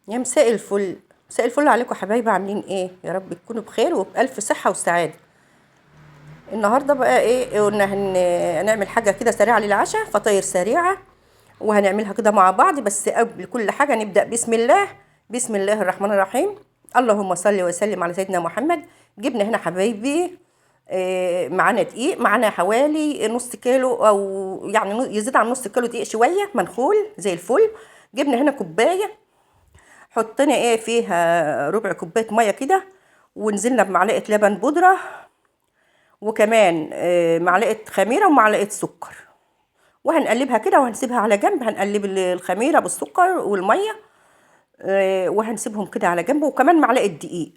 يا مساء الفل. مساء الفل عليكم حبايبي، عاملين ايه؟ يا رب تكونوا بخير وبألف صحة وسعادة. النهارده بقى ايه قلنا هنعمل حاجة كده سريعة للعشاء، فطاير سريعة وهنعملها كده مع بعض. بس قبل كل حاجة نبدأ بسم الله. بسم الله الرحمن الرحيم. اللهم صل وسلم على سيدنا محمد. جبنا هنا حبايبي معانا دقيق، معانا حوالي نص كيلو او يعني يزيد عن نص كيلو دقيق شوية منخول زي الفل. جبنا هنا كوباية، حطينا ايه فيها ربع كوبايه ميه كده، ونزلنا بمعلقه لبن بودره، وكمان معلقه خميره ومعلقه سكر، وهنقلبها كده وهنسيبها على جنب. هنقلب الخميره بالسكر والميه، وهنسيبهم كده على جنب، وكمان معلقه دقيق.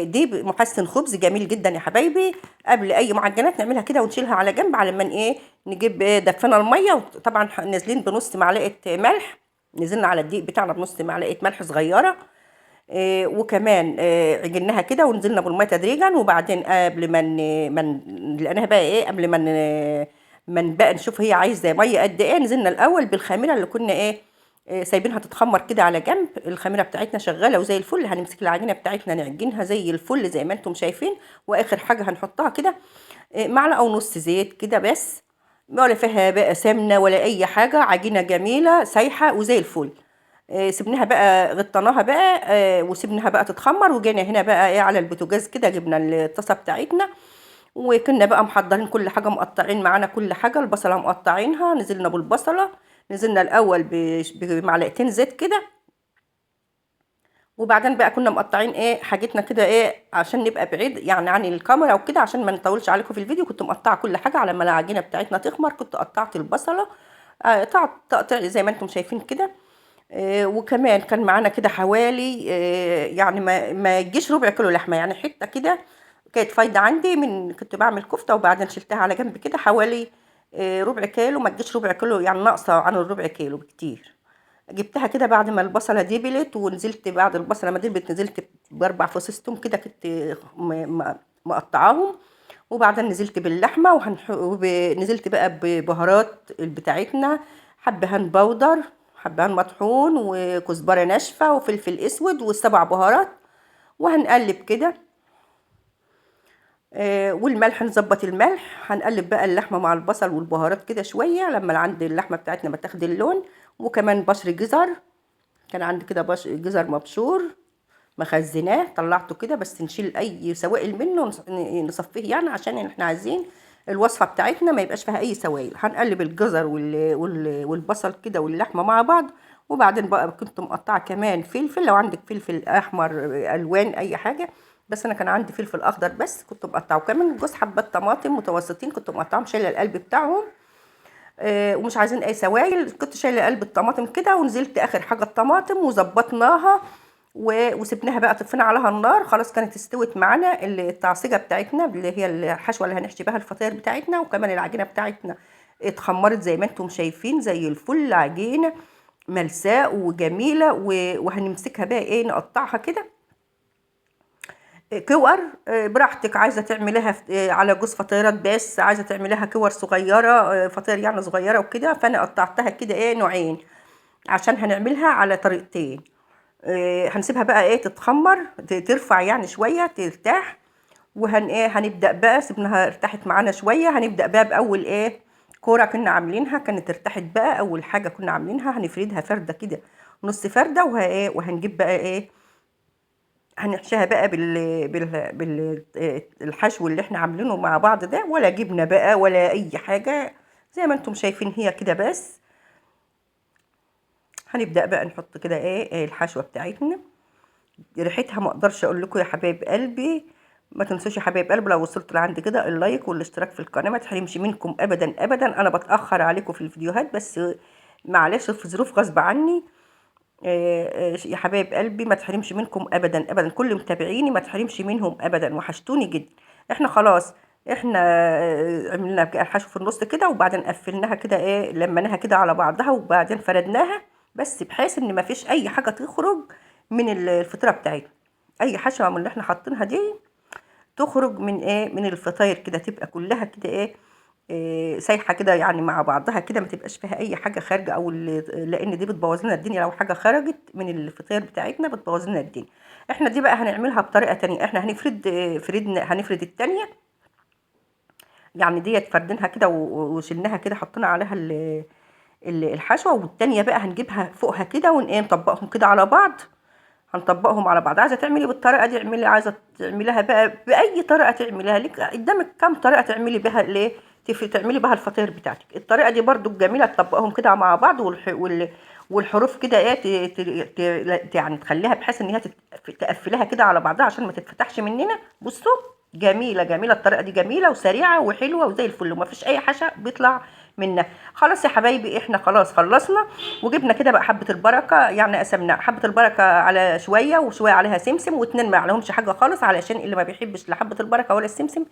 دي محسن خبز جميل جدا يا حبايبي. قبل اي معجنات نعملها كده ونشيلها على جنب على ما ايه نجيب دفنا الميه. وطبعا نازلين بنص معلقه ملح، نزلنا على الدقيق بتاعنا بنص معلقه ملح صغيره. وكمان عجناها كده ونزلنا بالميه تدريجا. وبعدين قبل ما لقيناها بقى ايه، قبل ما بقى نشوف هي عايزه ميه قد ايه، نزلنا الاول بالخميره اللي كنا ايه سايبينها تتخمر كده على جنب. الخميره بتاعتنا شغاله وزي الفل. هنمسك العجينه بتاعتنا نعجنها زي الفل زي ما انتم شايفين. واخر حاجه هنحطها كده معلقه ونص زيت كده بس، ولا فيها بقى سمنه ولا اي حاجه. عجينه جميله سايحه وزي الفل. سيبناها بقى، غطيناها بقى وسيبناها بقى تتخمر. وجينا هنا بقى ايه على البوتاجاز كده، جبنا الطاسه بتاعتنا، وكنا بقى محضرين كل حاجه، مقطعين معانا كل حاجه. البصله مقطعينها، نزلنا بالبصله. نزلنا الاول بمعلقتين زيت كده، وبعدين بقى كنا مقطعين ايه حاجتنا كده ايه عشان نبقى بعيد يعني عن الكاميرا وكده، عشان ما نطولش عليكم في الفيديو. كنت مقطعه كل حاجه على ما العجينه بتاعتنا تخمر. كنت قطعت البصله تقطيع زي ما انتم شايفين كده. وكمان كان معانا كده حوالي يعني ما يجيش ربع كيلو لحمه، يعني حته كده كانت فايده عندي من كنت بعمل كفته، وبعدين شلتها على جنب كده حوالي ربع كيلو. ما تجيش ربع كيلو، يعني ناقصه عن الربع كيلو بكتير. جبتها كده بعد ما البصله دبلت، ونزلت بعد البصله ما دبلت نزلت باربع فصوص توم كده، كنت مقطعاهم. وبعدين نزلت باللحمه نزلت بقى ببهارات بتاعتنا، حبهان بودر، حبهان مطحون، وكزبره ناشفه، وفلفل اسود، والسبع بهارات. وهنقلب كده والملح، نظبط الملح. هنقلب بقى اللحمه مع البصل والبهارات كده شويه لما عند اللحمه بتاعتنا ما تاخد اللون. وكمان بشر جزر، كان عندي كده جزر مبشور مخزناه، طلعته كده بس نشيل اي سوائل منه، نصفيه يعني عشان احنا عايزين الوصفه بتاعتنا ما يبقاش فيها اي سوائل. هنقلب الجزر والبصل كده واللحمه مع بعض. وبعدين بقى كنت مقطعه كمان فلفل، لو عندك فلفل احمر الوان اي حاجه، بس انا كان عندي فلفل اخضر بس كنت مقطعه. وكمان جوز حبات طماطم متوسطين كنت مقطعهم، شايله القلب بتاعهم ومش عايزين اي سوائل. كنت شايله قلب الطماطم كده، ونزلت اخر حاجه الطماطم وظبطناها وسبناها بقى، طفينا عليها النار. خلاص كانت استوت معانا التعصيجه بتاعتنا اللي هي الحشوه اللي هنحشي بها الفطاير بتاعتنا. وكمان العجينه بتاعتنا اتخمرت زي ما انتم شايفين زي الفل، عجينه ملساء وجميله. وهنمسكها بقى ايه نقطعها كده كور براحتك. عايزه تعمليها على جوز فطيرات، بس عايزه تعمليها كور صغيره فطير يعني صغيره وكده. فانا قطعتها كده ايه نوعين عشان هنعملها على طريقتين. هنسيبها بقى ايه تتخمر، ترفع يعني شويه ترتاح. وهن ايه هنبدا بقى، سيبناها ارتاحت معانا شويه. هنبدا بقى باول ايه كوره كنا عاملينها، كانت ارتاحت بقى. اول حاجه كنا عاملينها هنفردها فرده كده، نص فرده، وهنجيب بقى ايه هنحشيها بقى بالحشو اللي احنا عاملينه مع بعض ده، ولا جبنه بقى ولا اي حاجه، زي ما انتم شايفين هي كده بس. هنبدا بقى نحط كده ايه الحشوه بتاعتنا. ريحتها ما اقدرش اقول لكم يا حبايب قلبي. ما تنسوش يا حبايب قلبي لو وصلت لعند كده اللايك والاشتراك في القناه، ما تحرمش منكم ابدا ابدا. انا بتاخر عليكم في الفيديوهات بس معلش في ظروف غصب عني. يا حبايب قلبي ما تحرمش منكم ابدا ابدا، كل متابعيني ما تحرمش منهم ابدا، وحشتوني جدا. احنا خلاص، احنا عملنا الحشو في النص كده، وبعدين قفلناها كده ايه لميناها كده على بعضها، وبعدين فردناها بس بحيث ان ما فيش اي حاجه تخرج من الفطيره بتاعتنا. اي حشوه من اللي احنا حاطينها دي تخرج من ايه من الفطاير كده، تبقى كلها كده ايه سايحه كده يعني مع بعضها كده، ما تبقاش فيها اي حاجه خارجه لان دي بتبوظ لنا الدنيا، لو حاجه خرجت من الفطير بتاعتنا بتبوظ لنا الدنيا. احنا دي بقى هنعملها بطريقه تانية. احنا هنفرد التانية، يعني ديت فردينها كده وشلناها كده، حطينا عليها الحشوه، والتانية بقى هنجيبها فوقها كده نطبقهم كده على بعض. هنطبقهم على بعض. عايزه تعملي بالطريقه دي اعملي، عايزه تعمليها بقى باي طريقه تعمليها، لك قدامك كام طريقه تعملي بها تعملي بها الفطير بتاعتك. الطريقه دي برضو جميله، تطبقهم كده مع بعض، والحروف كده يعني تخليها بحيث ان هي تقفلها كده على بعضها عشان ما تتفتحش مننا. بصوا جميله جميله الطريقه دي، جميله وسريعه وحلوه وزي الفل، وما فيش اي حشا بيطلع منها. خلاص يا حبايبي، احنا خلاص خلصنا، وجبنا كده بقى حبه البركه، يعني قسمنا حبه البركه على شويه وشويه عليها سمسم، واتنين ما عليهمش حاجه خالص، علشان اللي ما بيحبش لا حبه البركه ولا السمسم.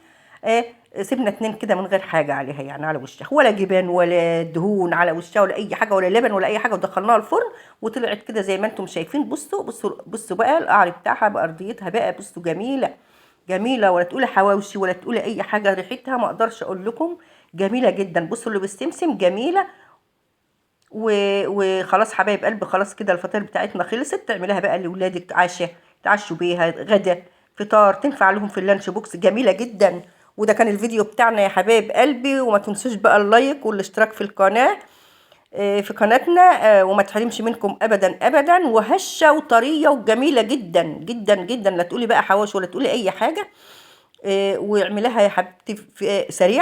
سيبنا اتنين كده من غير حاجه عليها، يعني على وشها، ولا جبن ولا دهون على وشها ولا اي حاجه، ولا لبن ولا اي حاجه، ودخلناها الفرن وطلعت كده زي ما انتم شايفين. بصوا بصوا بصوا بقى القعر بتاعها بارضيتها بقى، بصوا جميله جميله، ولا تقولي حواوشي ولا تقولي اي حاجه، ريحتها ما اقدرش اقول لكم جميله جدا. بصوا اللي بالسمسم جميله. وخلاص حبايب قلبي، خلاص كده الفطير بتاعتنا خلصت. تعمليها بقى لاولادك عشاء، تعشوا بيها غدا، فطار، تنفع لهم في اللانش بوكس، جميله جدا. وده كان الفيديو بتاعنا يا حبايب قلبي، وما تنسوش بقى اللايك والاشتراك في القناه، في قناتنا، وما تحرمش منكم ابدا ابدا، وهشه وطريه وجميله جدا جدا جدا. لا تقولي بقى حواوشي ولا تقولي اي حاجه. واعمليها يا حبيبتي سريع.